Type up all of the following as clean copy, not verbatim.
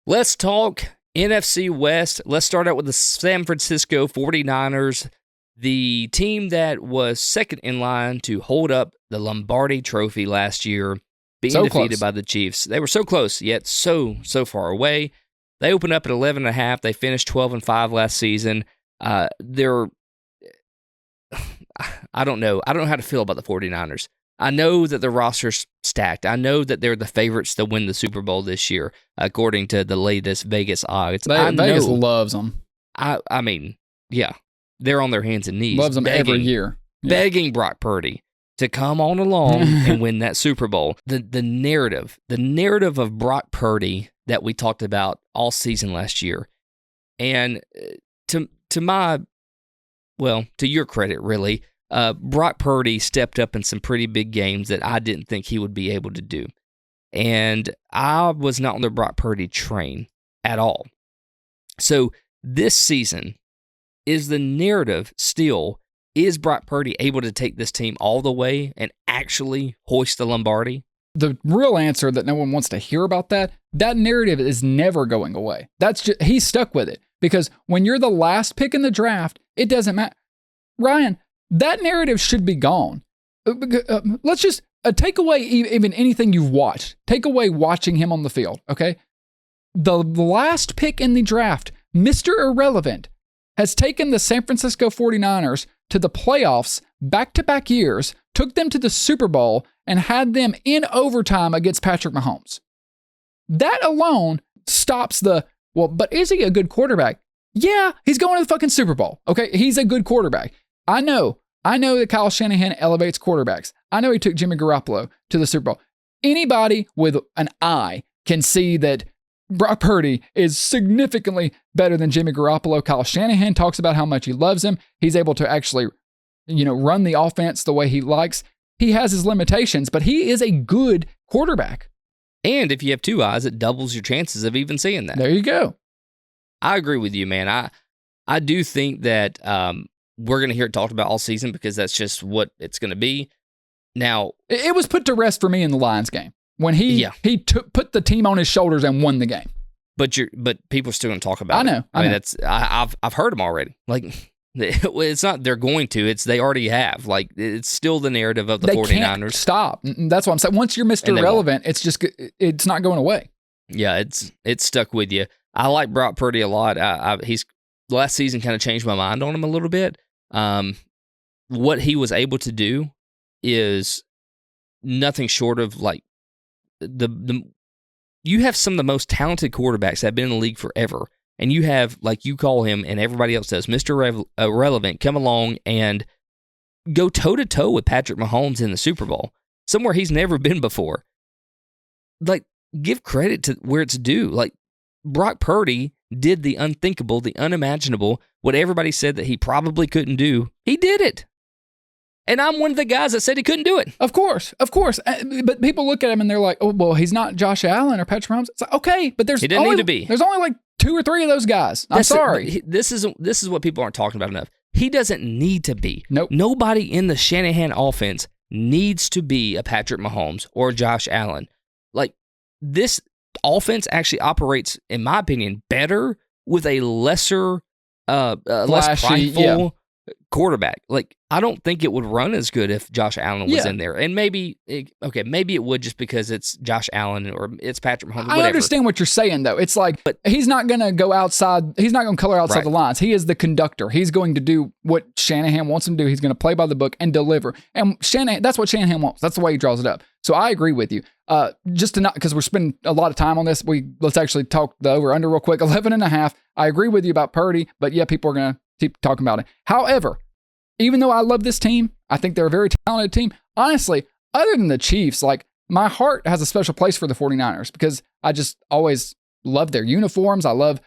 Let's talk NFC West. Let's start out with the San Francisco 49ers, the team that was second in line to hold up the Lombardi Trophy last year, being defeated by the Chiefs. They were so close, yet so far away. They opened up at 11.5. They finished 12-5 last season. I don't know. I don't know how to feel about the 49ers. I know that the roster's stacked. I know that they're the favorites to win the Super Bowl this year, according to the latest Vegas odds. Vegas loves them. I mean, yeah. They're on their hands and knees. Loves them every year. Yeah. Begging Brock Purdy to come on along and win that Super Bowl. The narrative of Brock Purdy that we talked about all season last year. And to your credit, really, Brock Purdy stepped up in some pretty big games that I didn't think he would be able to do. And I was not on the Brock Purdy train at all. So this season, is the narrative still, is Brock Purdy able to take this team all the way and actually hoist the Lombardi? The real answer that no one wants to hear about that narrative is never going away. He's stuck with it. Because when you're the last pick in the draft, it doesn't matter. Ryan, that narrative should be gone. Let's just take away even anything you've watched. Take away watching him on the field, okay? The last pick in the draft, Mr. Irrelevant, has taken the San Francisco 49ers to the playoffs back-to-back years, took them to the Super Bowl, and had them in overtime against Patrick Mahomes. That alone stops but is he a good quarterback? Yeah, he's going to the fucking Super Bowl. Okay, he's a good quarterback. I know that Kyle Shanahan elevates quarterbacks. I know he took Jimmy Garoppolo to the Super Bowl. Anybody with an eye can see that Brock Purdy is significantly better than Jimmy Garoppolo. Kyle Shanahan talks about how much he loves him. He's able to actually, run the offense the way he likes. He has his limitations, but he is a good quarterback. And if you have two eyes, it doubles your chances of even seeing that. There you go. I agree with you, man. I do think that we're going to hear it talked about all season because that's just what it's going to be. Now, it was put to rest for me in the Lions game when he put the team on his shoulders and won the game. But people are still going to talk about it. I know. I've heard them already. Like, it's not they're going to. It's they already have. Like, it's still the narrative of the 49ers. Can't stop. That's what I'm saying. Once you're Mr. Irrelevant, it's not going away. Yeah, it's stuck with you. I like Brock Purdy a lot. He's last season kind of changed my mind on him a little bit. What he was able to do is nothing short of like you have some of the most talented quarterbacks that have been in the league forever. And you have, like you call him and everybody else does, Mr. Irrelevant, come along and go toe-to-toe with Patrick Mahomes in the Super Bowl, somewhere he's never been before. Like, give credit to where it's due. Like, Brock Purdy did the unthinkable, the unimaginable, what everybody said that he probably couldn't do. He did it. And I'm one of the guys that said he couldn't do it. Of course. But people look at him and they're like, oh, well, he's not Josh Allen or Patrick Mahomes. It's like, okay, but he didn't need to be. There's only like 2 or 3 of those guys. I'm sorry. This is what people aren't talking about enough. He doesn't need to be. Nope. Nobody in the Shanahan offense needs to be a Patrick Mahomes or Josh Allen. Like, this offense actually operates, in my opinion, better with a lesser, less prideful quarterback. Like, I don't think it would run as good if Josh Allen was in there. And maybe it would just because it's Josh Allen or it's Patrick Mahomes. Whatever. I understand what you're saying, though. It's like, but he's not going to go outside. He's not going to color outside the lines. He is the conductor. He's going to do what Shanahan wants him to do. He's going to play by the book and deliver. And that's what Shanahan wants. That's the way he draws it up. So I agree with you. Just to not, because we're spending a lot of time on this, let's actually talk the over-under real quick. 11.5. I agree with you about Purdy, but yeah, people are going to keep talking about it. However, even though I love this team, I think they're a very talented team. Honestly, other than the Chiefs, like, my heart has a special place for the 49ers because I just always love their uniforms. I love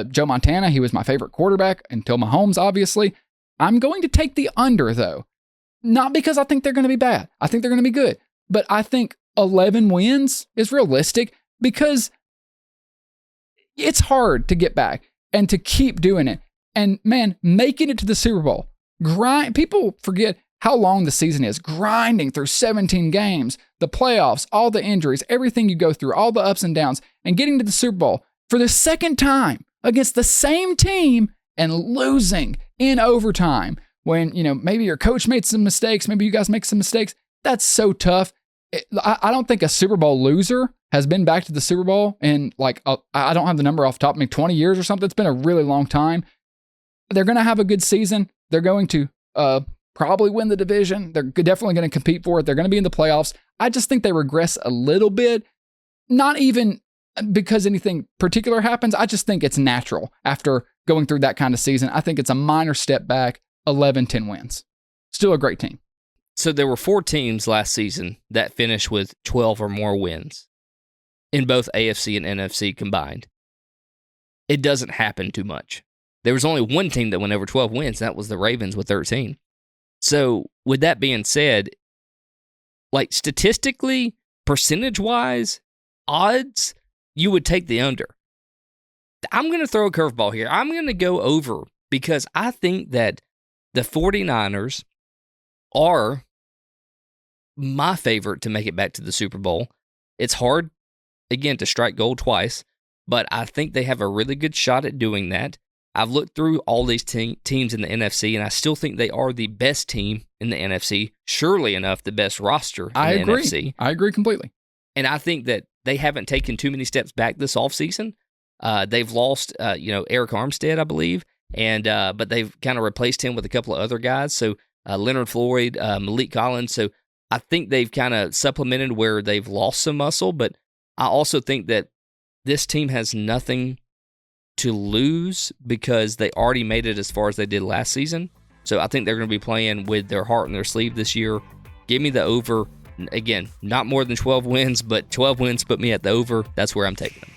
Joe Montana. He was my favorite quarterback until Mahomes, obviously. I'm going to take the under, though. Not because I think they're going to be bad. I think they're going to be good. But I think 11 wins is realistic because it's hard to get back and to keep doing it. And, man, making it to the Super Bowl. People forget how long the season is. Grinding through 17 games, the playoffs, all the injuries, everything you go through, all the ups and downs, and getting to the Super Bowl for the second time against the same team and losing in overtime when, maybe your coach made some mistakes, maybe you guys make some mistakes. That's so tough. I don't think a Super Bowl loser has been back to the Super Bowl in I don't have the number off the top of me, 20 years or something. It's been a really long time. They're going to have a good season. They're going to probably win the division. They're definitely going to compete for it. They're going to be in the playoffs. I just think they regress a little bit, not even because anything particular happens. I just think it's natural after going through that kind of season. I think it's a minor step back, 11-10 wins. Still a great team. So there were 4 teams last season that finished with 12 or more wins in both AFC and NFC combined. It doesn't happen too much. There was only one team that went over 12 wins, and that was the Ravens with 13. So with that being said, statistically, percentage-wise, odds, you would take the under. I'm going to throw a curveball here. I'm going to go over because I think that the 49ers are my favorite to make it back to the Super Bowl. It's hard, again, to strike gold twice, but I think they have a really good shot at doing that. I've looked through all these teams in the NFC, and I still think they are the best team in the NFC. Surely enough, the best roster in the NFC. I agree completely. And I think that they haven't taken too many steps back this offseason. They've lost, Eric Armstead, I believe, and but they've kind of replaced him with a couple of other guys. So Leonard Floyd, Malik Collins. So I think they've kind of supplemented where they've lost some muscle, but I also think that this team has nothing to lose because they already made it as far as they did last season. So I think they're going to be playing with their heart in their sleeve this year. Give me the over. Again, not more than 12 wins, but 12 wins put me at the over. That's where I'm taking them.